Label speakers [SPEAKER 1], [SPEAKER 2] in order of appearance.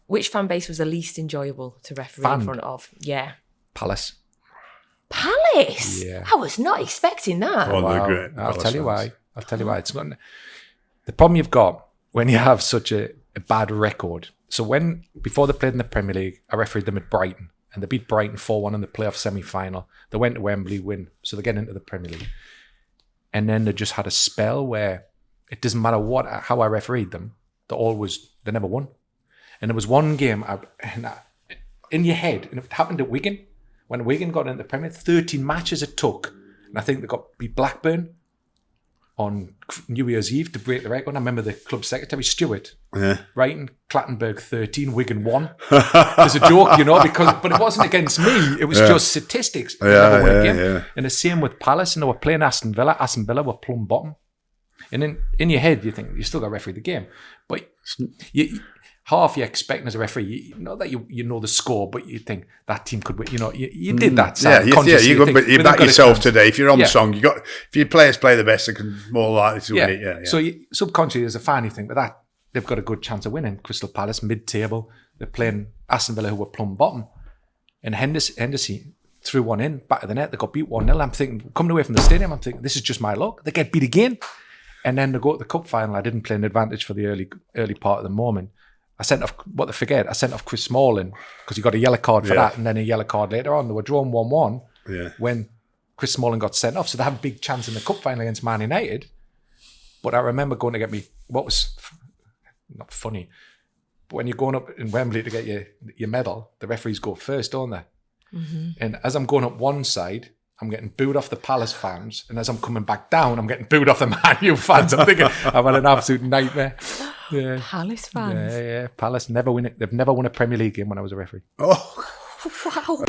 [SPEAKER 1] Which fan base was the least enjoyable to referee in front of? Yeah.
[SPEAKER 2] Palace.
[SPEAKER 1] Palace?
[SPEAKER 2] Yeah.
[SPEAKER 1] I was not expecting that.
[SPEAKER 3] Oh, they're
[SPEAKER 2] Wow.
[SPEAKER 3] great.
[SPEAKER 2] I'll
[SPEAKER 3] Palace
[SPEAKER 2] tell you
[SPEAKER 3] fans.
[SPEAKER 2] why. I'll tell you why. It's not, the problem you've got when you have such a bad record. So before they played in the Premier League, I refereed them at Brighton, and they beat Brighton 4-1 in the playoff semi-final. They went to Wembley, win, so they get into the Premier League. And then they just had a spell where it doesn't matter how I refereed them, they never won. And there was one game in your head, and it happened at Wigan. When Wigan got into the Premier League, 13 matches it took, and I think they beat Blackburn on New Year's Eve to break the record. I remember the club secretary, Stewart, writing Clattenburg 13, Wigan 1. There's a joke, but it wasn't against me. It was just statistics. They never won a game. And the same with Palace, and they were playing Aston Villa. Aston Villa were plumb bottom. And in your head, you think, you still got to referee the game. But half you're expecting as a referee, not that you know the score, but you think that team could win. You did that.
[SPEAKER 3] You back yourself today. If you're on song, if your players play the best, they can more likely to win it. Yeah.
[SPEAKER 2] So subconsciously, as a fan, you think, but that they've got a good chance of winning. Crystal Palace, mid-table, they're playing Aston Villa, who were plumb bottom, and Henderson threw one in back of the net. They got beat 1-0. I'm thinking, coming away from the stadium, I'm thinking, this is just my luck. They get beat again, and then they go to the cup final. I didn't play an advantage for the early part of the moment. I sent off Chris Smalling because he got a yellow card for that, and then a yellow card later on. They were drawn 1-1 when Chris Smalling got sent off, so they have a big chance in the cup final against Man United. But I remember going to get what was not funny, but when you're going up in Wembley to get your medal, the referees go first, don't they? Mm-hmm. And as I'm going up one side, I'm getting booed off the Palace fans, and as I'm coming back down, I'm getting booed off the Man U fans. I'm thinking I've had an absolute nightmare. Yeah.
[SPEAKER 1] Palace fans.
[SPEAKER 2] Yeah. Palace never win it. They've never won a Premier League game when I was a referee.
[SPEAKER 3] Oh,
[SPEAKER 1] Wow.